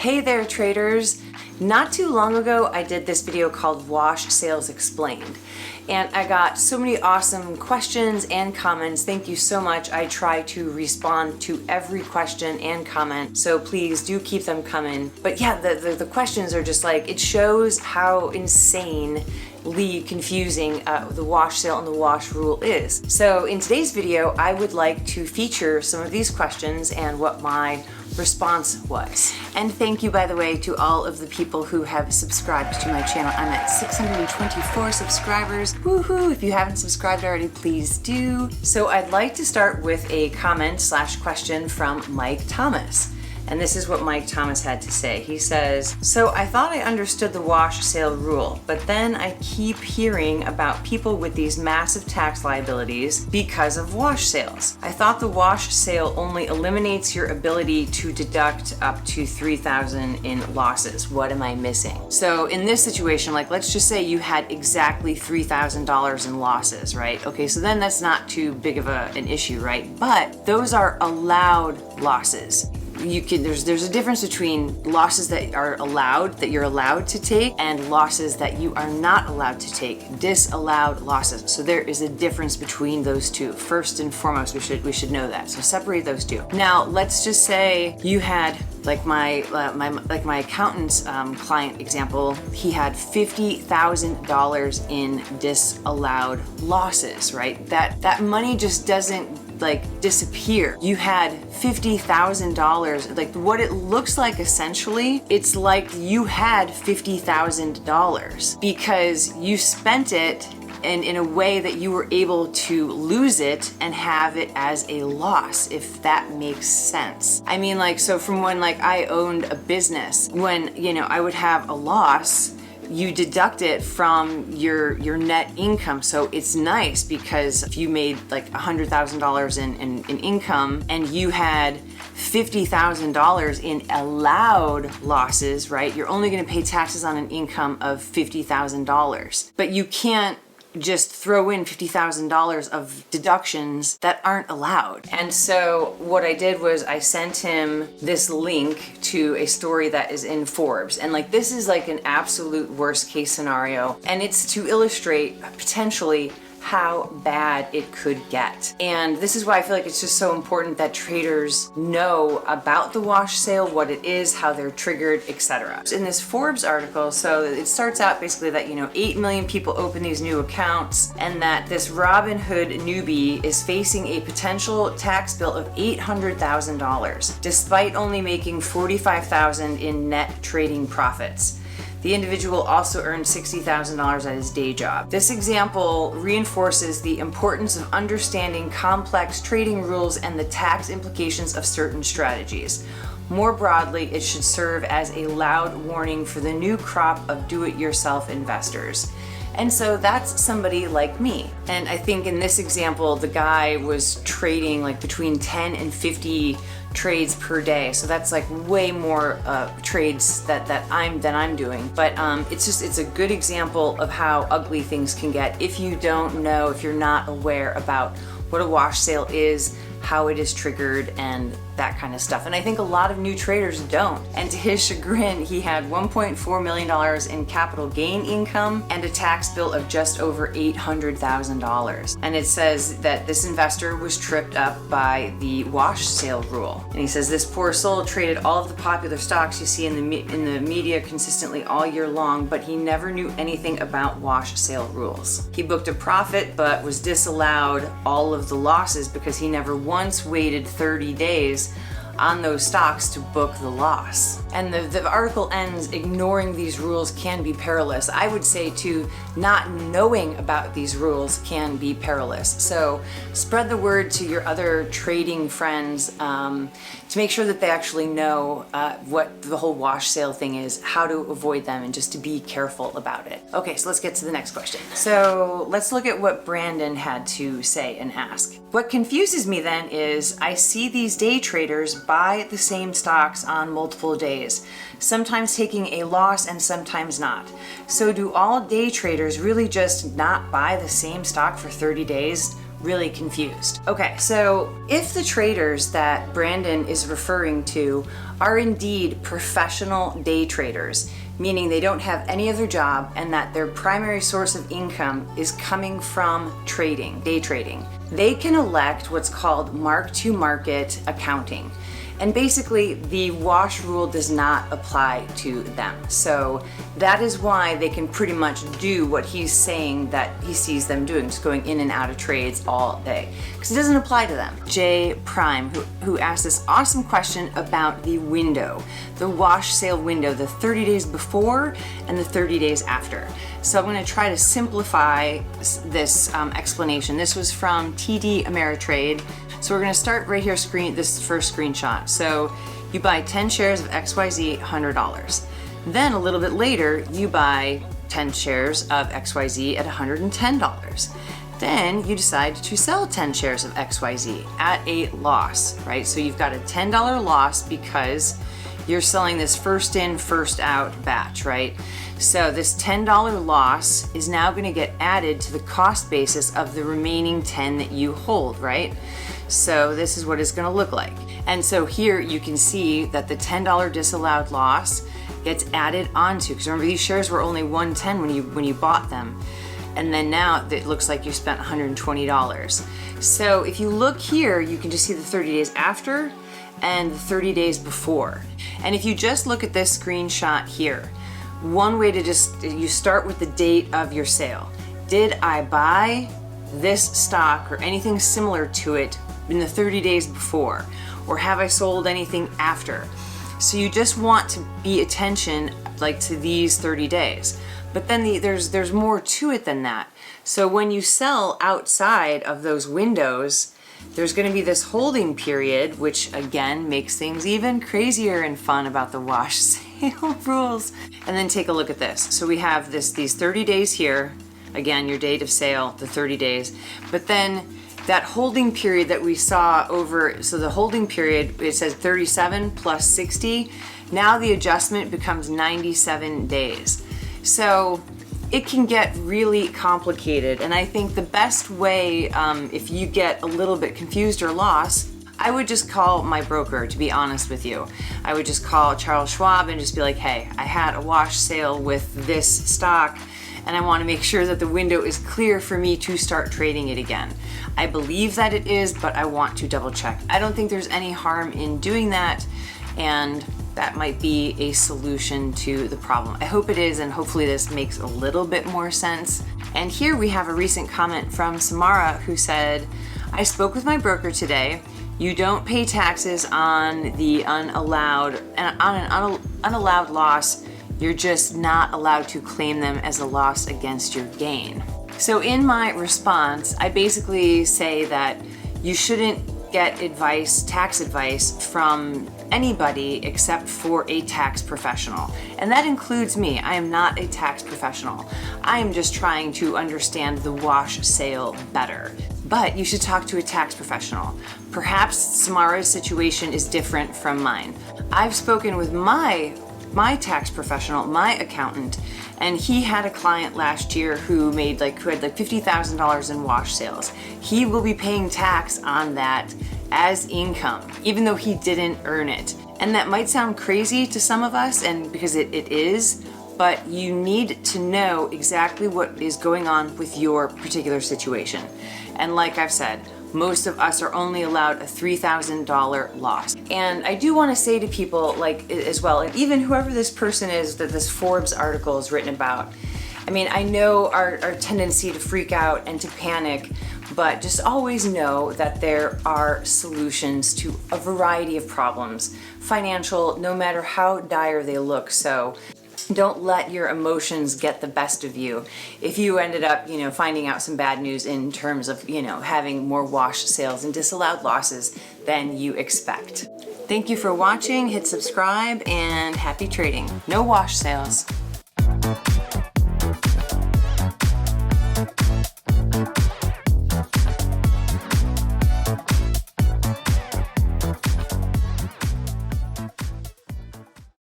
Hey there traders! Not too long ago I did this video called Wash Sales Explained, and I got so many awesome questions and comments. Thank you so much. I try to respond to every question and comment, so please do keep them coming. But yeah, the questions are just like, it shows how insanely confusing the wash sale and the wash rule is. So in today's video, I would like to feature some of these questions and what my response was. And thank you, by the way, to all of the people who have subscribed to my channel. I'm at 624 subscribers. Woohoo! If you haven't subscribed already, please do. So I'd like to start with a comment/question from Mike Thomas. And this is what Mike Thomas had to say. He says, so I thought I understood the wash sale rule, but then I keep hearing about people with these massive tax liabilities because of wash sales. I thought the wash sale only eliminates your ability to deduct up to $3,000 in losses. What am I missing? So in this situation, like let's just say you had exactly $3,000 in losses, right? Okay, so then that's not too big of an issue, right? But those are allowed losses. There's a difference between losses that are allowed, that you're allowed to take, and losses that you are not allowed to take, disallowed losses. So there is a difference between those two. First and foremost, we should know that. So separate those two. Now, let's just say you had, like my accountant's client example, he had $50,000 in disallowed losses, right? That money just doesn't disappear. You had $50,000, like what it looks like essentially, it's like you had $50,000 because you spent it and in a way that you were able to lose it and have it as a loss, if that makes sense. I mean, so from when I owned a business, when I would have a loss, you deduct it from your net income. So it's nice because if you made $100,000 in income and you had $50,000 in allowed losses, right? You're only going to pay taxes on an income of $50,000, but you can't just throw in $50,000 of deductions that aren't allowed. And so what I did was I sent him this link to a story that is in Forbes. And this is an absolute worst case scenario. And it's to illustrate potentially how bad it could get. And this is why I feel like it's just so important that traders know about the wash sale, what it is, how they're triggered, etc. In this Forbes article, so it starts out basically that 8 million people open these new accounts, and that this Robinhood newbie is facing a potential tax bill of $800,000 despite only making $45,000 in net trading profits. The individual also earned $60,000 at his day job. This example reinforces the importance of understanding complex trading rules and the tax implications of certain strategies. More broadly, it should serve as a loud warning for the new crop of do-it-yourself investors. And so that's somebody like me. And I think in this example, the guy was trading between 10 and 50 trades per day. So that's way more trades that I'm doing. But it's a good example of how ugly things can get if you don't know, if you're not aware about what a wash sale is, how it is triggered, and that kind of stuff. And I think a lot of new traders don't. And to his chagrin, he had $1.4 million in capital gain income and a tax bill of just over $800,000. And it says that this investor was tripped up by the wash sale rule. And he says this poor soul traded all of the popular stocks you see in the media consistently all year long, but he never knew anything about wash sale rules. He booked a profit but was disallowed all of the losses because he never once waited 30 days on those stocks to book the loss. And the article ends, ignoring these rules can be perilous. I would say too, not knowing about these rules can be perilous. So spread the word to your other trading friends to make sure that they actually know what the whole wash sale thing is, how to avoid them, and just to be careful about it. Okay, so let's get to the next question. So let's look at what Brandon had to say and ask. What confuses me then is I see these day traders buy the same stocks on multiple days, sometimes taking a loss and sometimes not. So do all day traders really just not buy the same stock for 30 days? really confused. Okay, so if the traders that Brandon is referring to are indeed professional day traders, meaning they don't have any other job and that their primary source of income is coming from trading, day trading, they can elect what's called mark-to-market accounting. And basically, the wash rule does not apply to them. So that is why they can pretty much do what he's saying that he sees them doing, just going in and out of trades all day, because it doesn't apply to them. J Prime, who asked this awesome question about the window, the wash sale window, the 30 days before and the 30 days after. So I'm going to try to simplify this explanation. This was from TD Ameritrade. So we're going to start right here, this first screenshot. So you buy 10 shares of XYZ, $100. Then a little bit later, you buy 10 shares of XYZ at $110. Then you decide to sell 10 shares of XYZ at a loss, right? So you've got a $10 loss because you're selling this first in, first out batch, right? So this $10 loss is now going to get added to the cost basis of the remaining 10 that you hold, right? So this is what it's going to look like. And so here you can see that the $10 disallowed loss gets added onto, because remember these shares were only $110 when you bought them. And then now it looks like you spent $120. So if you look here, you can just see the 30 days after and the 30 days before. And if you just look at this screenshot here, one way to you start with the date of your sale. Did I buy this stock or anything similar to it in the 30 days before? Or have I sold anything after? So you just want to be attention like to these 30 days. But then there's more to it than that. So when you sell outside of those windows, there's going to be this holding period, which again makes things even crazier and fun about the wash sale rules. And then take a look at this. So we have these 30 days here. Again, your date of sale, the 30 days. But then that holding period that we saw so the holding period, it says 37 plus 60. Now the adjustment becomes 97 days. So it can get really complicated. And I think the best way, if you get a little bit confused or lost, I would just call my broker, to be honest with you. I would just call Charles Schwab and just be like, hey, I had a wash sale with this stock and I want to make sure that the window is clear for me to start trading it again. I believe that it is, but I want to double check. I don't think there's any harm in doing that, and that might be a solution to the problem. I hope it is, and hopefully this makes a little bit more sense. And here we have a recent comment from Samara who said, I spoke with my broker today. You don't pay taxes on the unallowed loss. You're just not allowed to claim them as a loss against your gain. So in my response, I basically say that you shouldn't get tax advice from anybody except for a tax professional. And that includes me. I am not a tax professional. I am just trying to understand the wash sale better. But you should talk to a tax professional. Perhaps Samara's situation is different from mine. I've spoken with my tax professional, my accountant, and he had a client last year who had $50,000 in wash sales. He will be paying tax on that as income, even though he didn't earn it. And that might sound crazy to some of us, and because it is, but you need to know exactly what is going on with your particular situation. And like I've said, most of us are only allowed a $3,000 loss. And I do want to say to people as well, and even whoever this person is that this Forbes article is written about, I mean, I know our tendency to freak out and to panic, but just always know that there are solutions to a variety of problems, financial, no matter how dire they look. So don't let your emotions get the best of you. If you ended up, finding out some bad news in terms of, having more wash sales and disallowed losses than you expect. Thank you for watching. Hit subscribe and happy trading. No wash sales.